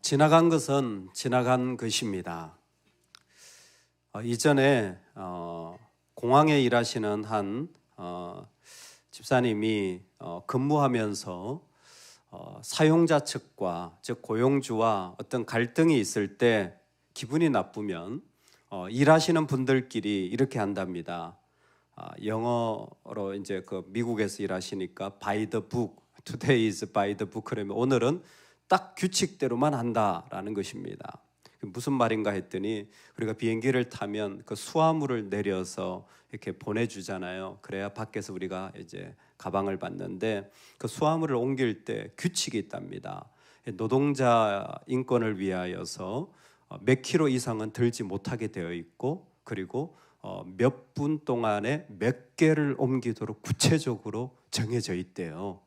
지나간 것은 지나간 것입니다. 이전에 공항에 일하시는 한 집사님이 근무하면서 사용자 측과 즉 고용주와 어떤 갈등이 있을 때 기분이 나쁘면 일하시는 분들끼리 이렇게 한답니다. 영어로 이제 그 미국에서 일하시니까 by the book, today is by the book. 그러면 오늘은 딱 규칙대로만 한다라는 것입니다. 무슨 말인가 했더니 우리가 비행기를 타면 그 수화물을 내려서 이렇게 보내주잖아요. 그래야 밖에서 우리가 이제 가방을 받는데 그 수화물을 옮길 때 규칙이 있답니다. 노동자 인권을 위하여서 몇 킬로 이상은 들지 못하게 되어 있고 그리고 몇 분 동안에 몇 개를 옮기도록 구체적으로 정해져 있대요.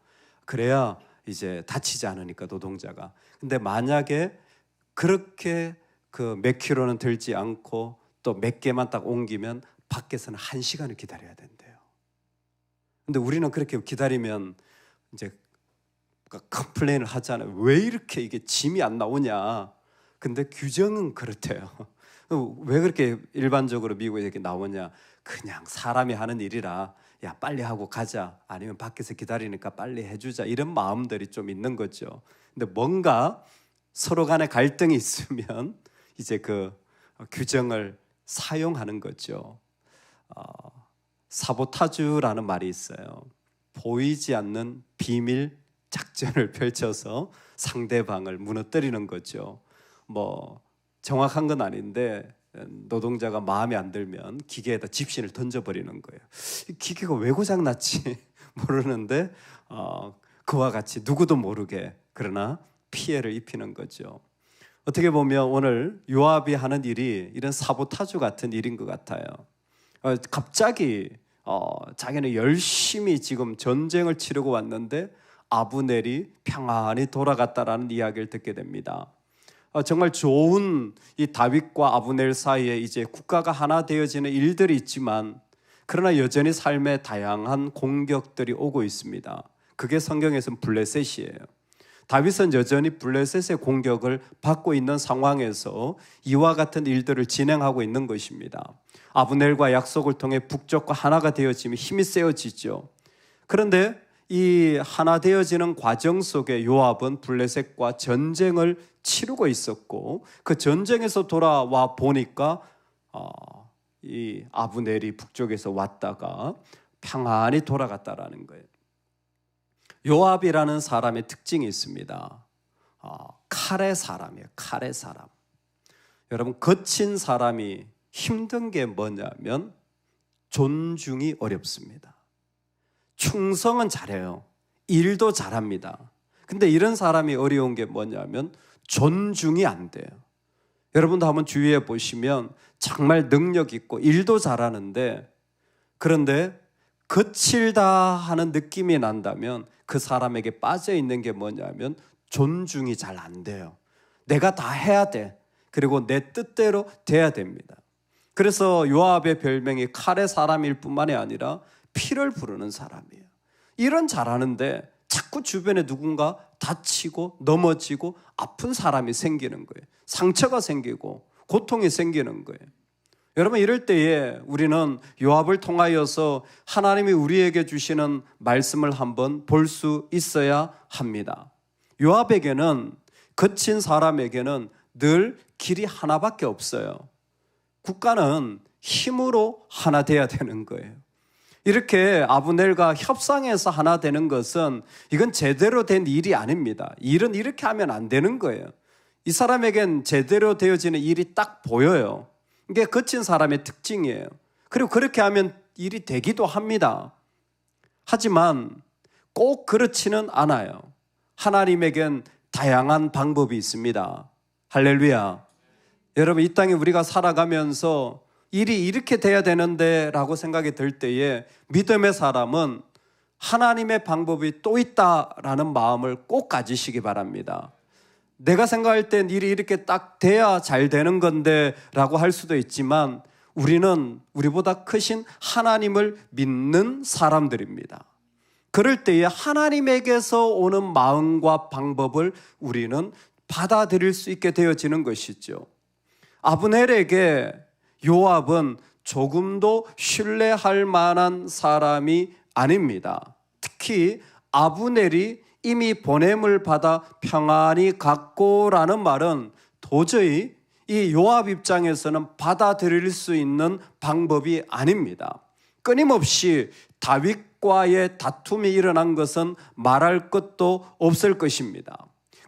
그래야 이제 다치지 않으니까 노동자가. 근데 만약에 그렇게 그 몇 킬로는 들지 않고 또 몇 개만 딱 옮기면 밖에서는 1시간을 기다려야 된대요. 근데 우리는 그렇게 기다리면 이제 컴플레인을 하잖아요. 왜 이렇게 이게 짐이 안 나오냐. 근데 규정은 그렇대요. 왜 그렇게 일반적으로 미국에 이렇게 나오냐. 그냥 사람이 하는 일이라 야 빨리 하고 가자. 아니면 밖에서 기다리니까 빨리 해주자. 이런 마음들이 좀 있는 거죠. 근데 뭔가 서로 간에 갈등이 있으면 이제 그 규정을 사용하는 거죠. 사보타주라는 말이 있어요. 보이지 않는 비밀 작전을 펼쳐서 상대방을 무너뜨리는 거죠. 뭐 정확한 건 아닌데 노동자가 마음에 안 들면 기계에다 집신을 던져버리는 거예요. 기계가 왜 고장났지 모르는데 그와 같이 누구도 모르게 그러나 피해를 입히는 거죠. 어떻게 보면 오늘 요압이 하는 일이 이런 사보타주 같은 일인 것 같아요. 갑자기 자기는 열심히 지금 전쟁을 치르고 왔는데 아브넬이 평안히 돌아갔다라는 이야기를 듣게 됩니다. 정말 좋은 이 다윗과 아브넬 사이에 이제 국가가 하나 되어지는 일들이 있지만 그러나 여전히 삶에 다양한 공격들이 오고 있습니다. 그게 성경에서는 블레셋이에요. 다윗은 여전히 블레셋의 공격을 받고 있는 상황에서 이와 같은 일들을 진행하고 있는 것입니다. 아브넬과 약속을 통해 북쪽과 하나가 되어지며 힘이 세어지죠. 그런데 이 하나 되어지는 과정 속에 요압은 블레셋과 전쟁을 치르고 있었고 그 전쟁에서 돌아와 보니까 이 아브넬이 북쪽에서 왔다가 평안히 돌아갔다라는 거예요. 요압이라는 사람의 특징이 있습니다. 칼의 사람이에요. 칼의 사람. 여러분 거친 사람이 힘든 게 뭐냐면 존중이 어렵습니다. 충성은 잘해요. 일도 잘합니다. 근데 이런 사람이 어려운 게 뭐냐면 존중이 안 돼요. 여러분도 한번 주위에 보시면 정말 능력 있고 일도 잘하는데 그런데 거칠다 하는 느낌이 난다면 그 사람에게 빠져 있는 게 뭐냐면 존중이 잘 안 돼요. 내가 다 해야 돼. 그리고 내 뜻대로 돼야 됩니다. 그래서 요압의 별명이 칼의 사람일 뿐만이 아니라 피를 부르는 사람이에요. 일은 잘하는데 자꾸 주변에 누군가 다치고 넘어지고 아픈 사람이 생기는 거예요. 상처가 생기고 고통이 생기는 거예요. 여러분 이럴 때에 우리는 요압을 통하여서 하나님이 우리에게 주시는 말씀을 한번 볼 수 있어야 합니다. 요압에게는 거친 사람에게는 늘 길이 하나밖에 없어요. 국가는 힘으로 하나 돼야 되는 거예요. 이렇게 아브넬과 협상해서 하나 되는 것은 이건 제대로 된 일이 아닙니다. 일은 이렇게 하면 안 되는 거예요. 이 사람에겐 제대로 되어지는 일이 딱 보여요. 이게 거친 사람의 특징이에요. 그리고 그렇게 하면 일이 되기도 합니다. 하지만 꼭 그렇지는 않아요. 하나님에겐 다양한 방법이 있습니다. 할렐루야. 여러분 이 땅에 우리가 살아가면서 일이 이렇게 돼야 되는데 라고 생각이 들 때에 믿음의 사람은 하나님의 방법이 또 있다라는 마음을 꼭 가지시기 바랍니다. 내가 생각할 땐 일이 이렇게 딱 돼야 잘 되는 건데 라고 할 수도 있지만 우리는 우리보다 크신 하나님을 믿는 사람들입니다. 그럴 때에 하나님에게서 오는 마음과 방법을 우리는 받아들일 수 있게 되어지는 것이죠. 아브넬에게 요압은 조금도 신뢰할 만한 사람이 아닙니다. 특히 아브넬이 이미 보냄을 받아 평안히 갔고라는 말은 도저히 이 요압 입장에서는 받아들일 수 있는 방법이 아닙니다. 끊임없이 다윗과의 다툼이 일어난 것은 말할 것도 없을 것입니다.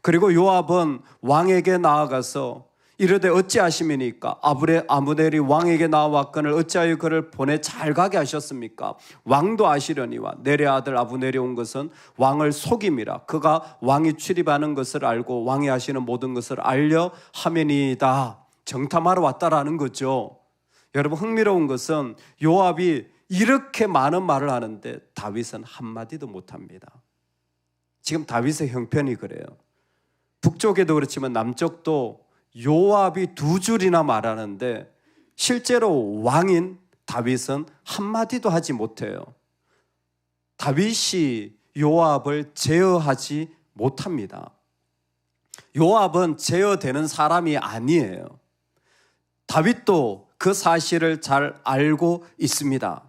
그리고 요압은 왕에게 나아가서 이르되 어찌하심이니까 아브넬이 왕에게 나와왔거늘 어찌하여 그를 보내 잘 가게 하셨습니까? 왕도 아시려니와 내레 아들 아브넬이 온 것은 왕을 속임이라. 그가 왕이 출입하는 것을 알고 왕이 하시는 모든 것을 알려 함이니이다. 정탐하러 왔다라는 거죠. 여러분, 흥미로운 것은 요압이 이렇게 많은 말을 하는데 다윗은 한마디도 못합니다. 지금 다윗의 형편이 그래요. 북쪽에도 그렇지만 남쪽도 요압이 두 줄이나 말하는데 실제로 왕인 다윗은 한마디도 하지 못해요. 다윗이 요압을 제어하지 못합니다. 요압은 제어되는 사람이 아니에요. 다윗도 그 사실을 잘 알고 있습니다.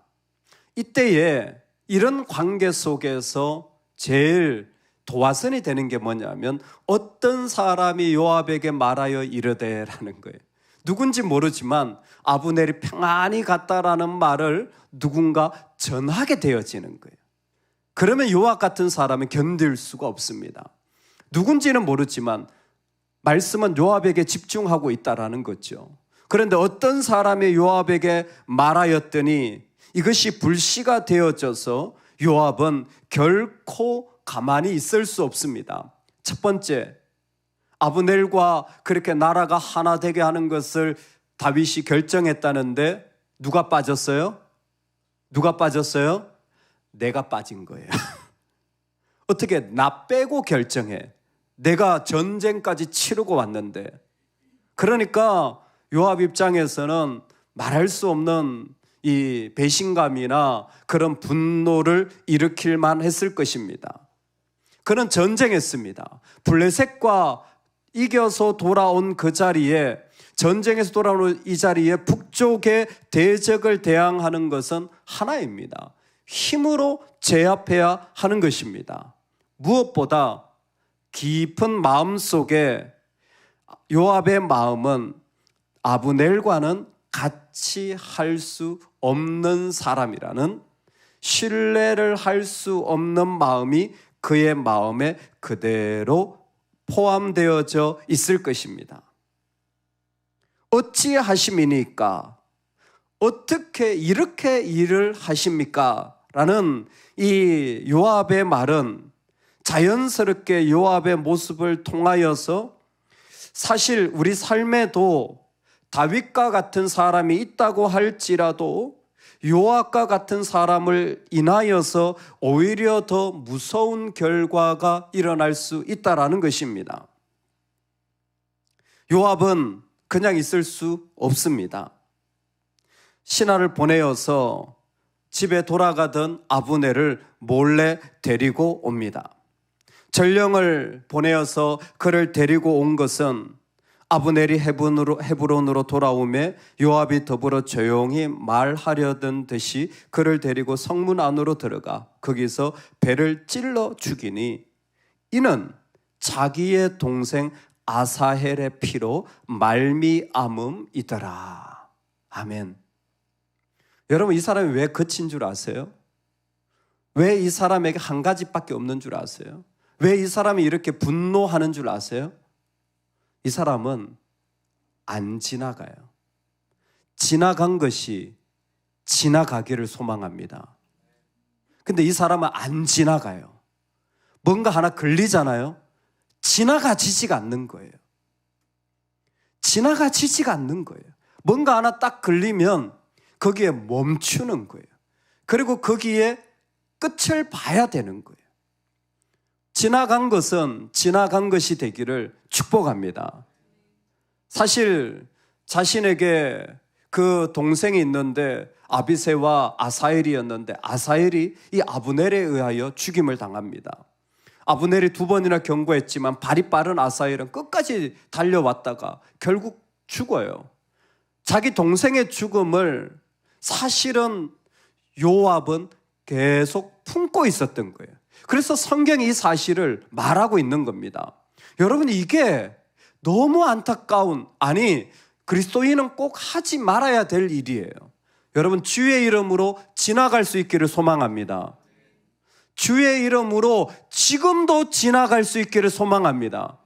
이때에 이런 관계 속에서 제일 도화선이 되는 게 뭐냐면 어떤 사람이 요압에게 말하여 이르되라는 거예요. 누군지 모르지만 아브넬이 평안히 갔다라는 말을 누군가 전하게 되어지는 거예요. 그러면 요압 같은 사람은 견딜 수가 없습니다. 누군지는 모르지만 말씀은 요압에게 집중하고 있다라는 거죠. 그런데 어떤 사람이 요압에게 말하였더니 이것이 불씨가 되어져서 요압은 결코 가만히 있을 수 없습니다. 첫 번째, 아브넬과 그렇게 나라가 하나 되게 하는 것을 다윗이 결정했다는데 누가 빠졌어요? 누가 빠졌어요? 내가 빠진 거예요. 어떻게 나 빼고 결정해? 내가 전쟁까지 치르고 왔는데. 그러니까 요압 입장에서는 말할 수 없는 이 배신감이나 그런 분노를 일으킬 만했을 것입니다. 그는 전쟁했습니다. 블레셋과 이겨서 돌아온 그 자리에, 전쟁에서 돌아온 이 자리에 북쪽의 대적을 대항하는 것은 하나입니다. 힘으로 제압해야 하는 것입니다. 무엇보다 깊은 마음 속에 요압의 마음은 아브넬과는 같이 할 수 없는 사람이라는, 신뢰를 할 수 없는 마음이 그의 마음에 그대로 포함되어져 있을 것입니다. 어찌하심이니까? 어떻게 이렇게 일을 하십니까? 라는 이 요압의 말은 자연스럽게 요압의 모습을 통하여서 사실 우리 삶에도 다윗과 같은 사람이 있다고 할지라도 요압과 같은 사람을 인하여서 오히려 더 무서운 결과가 일어날 수 있다라는 것입니다. 요압은 그냥 있을 수 없습니다. 신하를 보내어서 집에 돌아가던 아브넬을 몰래 데리고 옵니다. 전령을 보내어서 그를 데리고 온 것은 아브넬이 헤브론으로 돌아오매 요압이 더불어 조용히 말하려던 듯이 그를 데리고 성문 안으로 들어가 거기서 배를 찔러 죽이니 이는 자기의 동생 아사헬의 피로 말미암음이더라. 아멘. 여러분, 이 사람이 왜 그친 줄 아세요? 왜 이 사람에게 한 가지밖에 없는 줄 아세요? 왜 이 사람이 이렇게 분노하는 줄 아세요? 이 사람은 안 지나가요. 지나간 것이 지나가기를 소망합니다. 근데 이 사람은 안 지나가요. 뭔가 하나 걸리잖아요. 지나가지지가 않는 거예요. 지나가지지가 않는 거예요. 뭔가 하나 딱 걸리면 거기에 멈추는 거예요. 그리고 거기에 끝을 봐야 되는 거예요. 지나간 것은 지나간 것이 되기를 축복합니다. 사실 자신에게 그 동생이 있는데 아비새와 아사헬이었는데 아사헬이 이 아브넬에 의하여 죽임을 당합니다. 아브넬이 2번이나 경고했지만 발이 빠른 아사엘은 끝까지 달려왔다가 결국 죽어요. 자기 동생의 죽음을 사실은 요압은 계속 품고 있었던 거예요. 그래서 성경이 이 사실을 말하고 있는 겁니다. 여러분, 이게 너무 안타까운, 아니 그리스도인은 꼭 하지 말아야 될 일이에요. 여러분, 주의 이름으로 지나갈 수 있기를 소망합니다. 주의 이름으로 지금도 지나갈 수 있기를 소망합니다.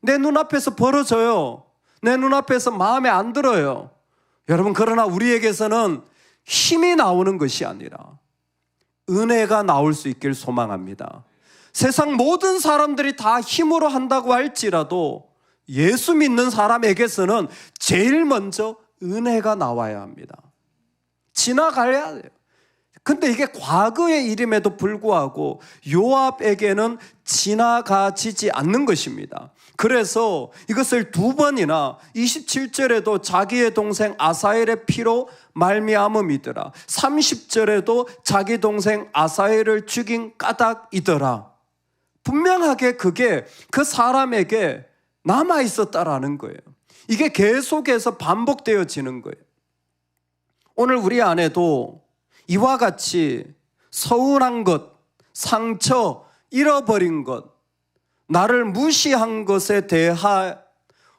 내 눈앞에서 벌어져요. 내 눈앞에서 마음에 안 들어요. 여러분, 그러나 우리에게서는 힘이 나오는 것이 아니라 은혜가 나올 수 있기를 소망합니다. 세상 모든 사람들이 다 힘으로 한다고 할지라도 예수 믿는 사람에게서는 제일 먼저 은혜가 나와야 합니다. 지나가야 돼요. 근데 이게 과거의 일임에도 불구하고 요압에게는 지나가지지 않는 것입니다. 그래서 이것을 2번이나 27절에도 자기의 동생 아사엘의 피로 말미암음이더라, 30절에도 자기 동생 아사엘을 죽인 까닭이더라. 분명하게 그게 그 사람에게 남아있었다라는 거예요. 이게 계속해서 반복되어지는 거예요. 오늘 우리 안에도 이와 같이 서운한 것, 상처, 잃어버린 것, 나를 무시한 것에 대한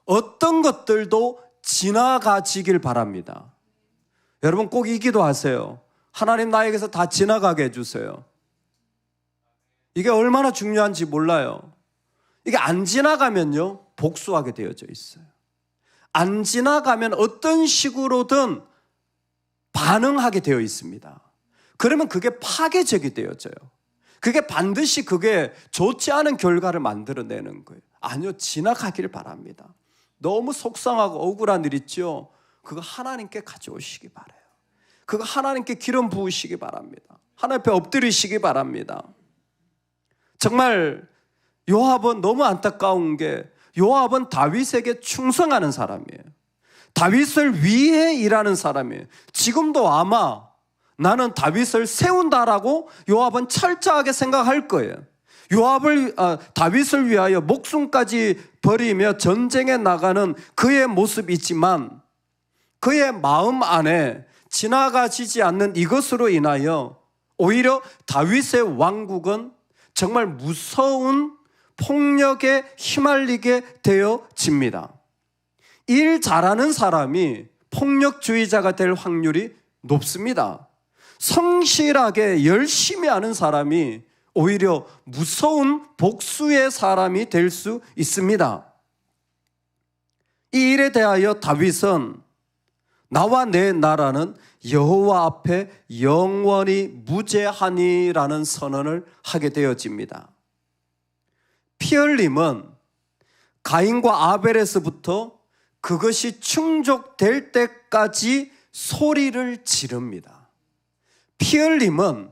어떤 것들도 지나가지길 바랍니다. 여러분, 꼭 이 기도하세요. 하나님, 나에게서 다 지나가게 해주세요. 이게 얼마나 중요한지 몰라요. 이게 안 지나가면요, 복수하게 되어져 있어요. 안 지나가면 어떤 식으로든 반응하게 되어 있습니다. 그러면 그게 파괴적이 되어져요. 그게 반드시 그게 좋지 않은 결과를 만들어내는 거예요. 아니요, 지나가길 바랍니다. 너무 속상하고 억울한 일 있죠? 그거 하나님께 가져오시기 바라요. 그거 하나님께 기름 부으시기 바랍니다. 하나님 앞에 엎드리시기 바랍니다. 정말 요압은 너무 안타까운 게, 요압은 다윗에게 충성하는 사람이에요. 다윗을 위해 일하는 사람이에요. 지금도 아마 나는 다윗을 세운다라고 요압은 철저하게 생각할 거예요. 다윗을 위하여 목숨까지 버리며 전쟁에 나가는 그의 모습이지만 그의 마음 안에 지나가지지 않는 이것으로 인하여 오히려 다윗의 왕국은 정말 무서운 폭력에 휘말리게 되어집니다. 일 잘하는 사람이 폭력주의자가 될 확률이 높습니다. 성실하게 열심히 하는 사람이 오히려 무서운 복수의 사람이 될 수 있습니다. 이 일에 대하여 다윗은 나와 내 나라는 여호와 앞에 영원히 무죄하니라는 선언을 하게 되어집니다. 피 흘림은 가인과 아벨에서부터 그것이 충족될 때까지 소리를 지릅니다. 피 흘림은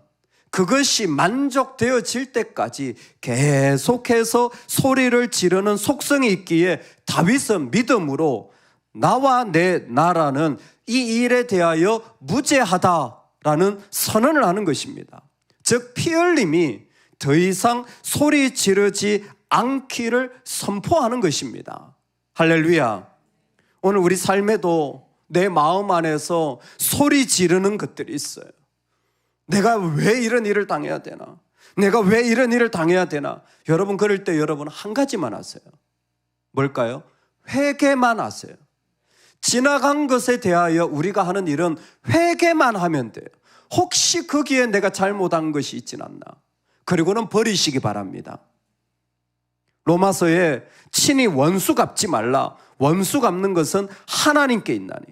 그것이 만족되어질 때까지 계속해서 소리를 지르는 속성이 있기에 다윗은 믿음으로 나와 내 나라는 이 일에 대하여 무죄하다라는 선언을 하는 것입니다. 즉 피 흘림이 더 이상 소리 지르지 않기를 선포하는 것입니다. 할렐루야. 오늘 우리 삶에도 내 마음 안에서 소리 지르는 것들이 있어요. 내가 왜 이런 일을 당해야 되나? 내가 왜 이런 일을 당해야 되나? 여러분, 그럴 때 여러분 한 가지만 하세요. 뭘까요? 회개만 하세요. 지나간 것에 대하여 우리가 하는 일은 회개만 하면 돼요. 혹시 거기에 내가 잘못한 것이 있진 않나? 그리고는 버리시기 바랍니다. 로마서에 친히 원수 갚지 말라. 원수 갚는 것은 하나님께 있나니.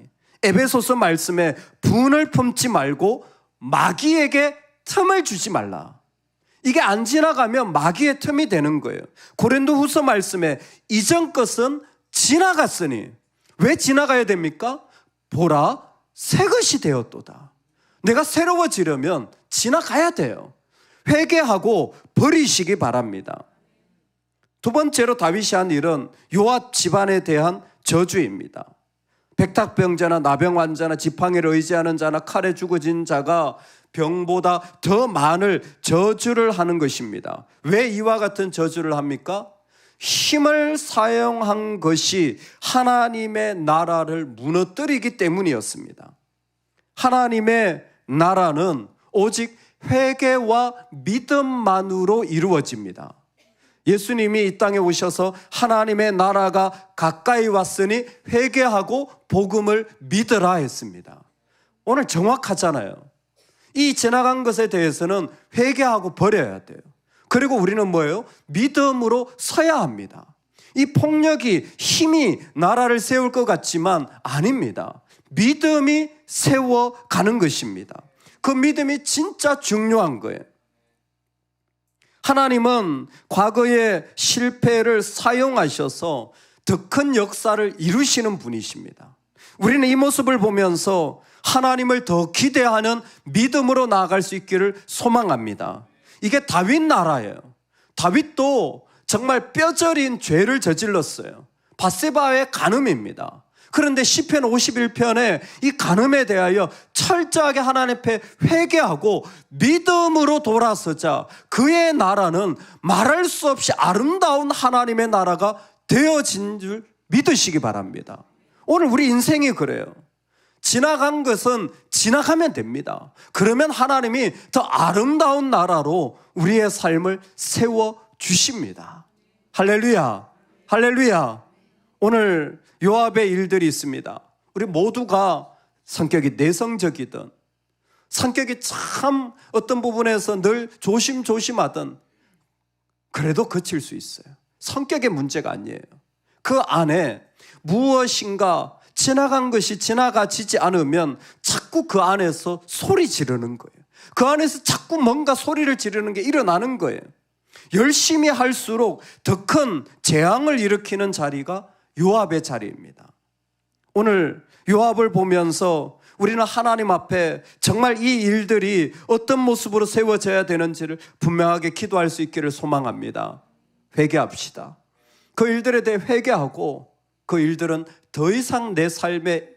에베소서 말씀에 분을 품지 말고 마귀에게 틈을 주지 말라. 이게 안 지나가면 마귀의 틈이 되는 거예요. 고린도후서 말씀에 이전 것은 지나갔으니. 왜 지나가야 됩니까? 보라, 새 것이 되었도다. 내가 새로워지려면 지나가야 돼요. 회개하고 버리시기 바랍니다. 두 번째로 다윗이 한 일은 요압 집안에 대한 저주입니다. 백탁병자나 나병 환자나 지팡이를 의지하는 자나 칼에 죽어진 자가 병보다 더 많을 저주를 하는 것입니다. 왜 이와 같은 저주를 합니까? 힘을 사용한 것이 하나님의 나라를 무너뜨리기 때문이었습니다. 하나님의 나라는 오직 회개와 믿음만으로 이루어집니다. 예수님이 이 땅에 오셔서 하나님의 나라가 가까이 왔으니 회개하고 복음을 믿으라 했습니다. 오늘 정확하잖아요. 이 지나간 것에 대해서는 회개하고 버려야 돼요. 그리고 우리는 뭐예요? 믿음으로 서야 합니다. 이 폭력이 힘이 나라를 세울 것 같지만 아닙니다. 믿음이 세워가는 것입니다. 그 믿음이 진짜 중요한 거예요. 하나님은 과거의 실패를 사용하셔서 더 큰 역사를 이루시는 분이십니다. 우리는 이 모습을 보면서 하나님을 더 기대하는 믿음으로 나아갈 수 있기를 소망합니다. 이게 다윗 나라예요. 다윗도 정말 뼈저린 죄를 저질렀어요. 밧세바의 간음입니다. 그런데 시편 51편에 이 간음에 대하여 철저하게 하나님 앞에 회개하고 믿음으로 돌아서자 그의 나라는 말할 수 없이 아름다운 하나님의 나라가 되어진 줄 믿으시기 바랍니다. 오늘 우리 인생이 그래요. 지나간 것은 지나가면 됩니다. 그러면 하나님이 더 아름다운 나라로 우리의 삶을 세워주십니다. 할렐루야, 할렐루야. 오늘 요압의 일들이 있습니다. 우리 모두가 성격이 내성적이든 성격이 참 어떤 부분에서 늘 조심조심하든 그래도 거칠 수 있어요. 성격의 문제가 아니에요. 그 안에 무엇인가 지나간 것이 지나가지지 않으면 자꾸 그 안에서 소리 지르는 거예요. 그 안에서 자꾸 뭔가 소리를 지르는 게 일어나는 거예요. 열심히 할수록 더 큰 재앙을 일으키는 자리가 요압의 자리입니다. 오늘 요압을 보면서 우리는 하나님 앞에 정말 이 일들이 어떤 모습으로 세워져야 되는지를 분명하게 기도할 수 있기를 소망합니다. 회개합시다. 그 일들에 대해 회개하고 그 일들은 더 이상 내 삶에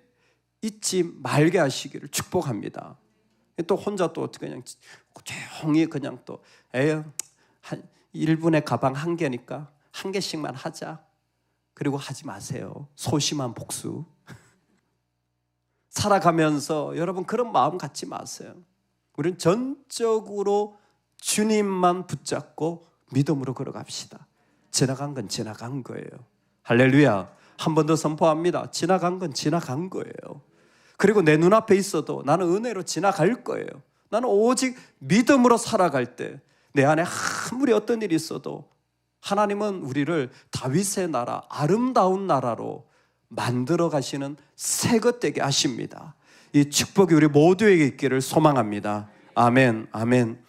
있지 말게 하시기를 축복합니다. 또 혼자 또 그냥 조용히 그냥 또 한 1분에 가방 1개니까 1개씩만 하자. 그리고 하지 마세요. 소심한 복수. 살아가면서 여러분 그런 마음 갖지 마세요. 우리는 전적으로 주님만 붙잡고 믿음으로 걸어갑시다. 지나간 건 지나간 거예요. 할렐루야. 한 번 더 선포합니다. 지나간 건 지나간 거예요. 그리고 내 눈앞에 있어도 나는 은혜로 지나갈 거예요. 나는 오직 믿음으로 살아갈 때 내 안에 아무리 어떤 일이 있어도 하나님은 우리를 다윗의 나라, 아름다운 나라로 만들어 가시는 새것 되게 하십니다. 이 축복이 우리 모두에게 있기를 소망합니다. 아멘, 아멘.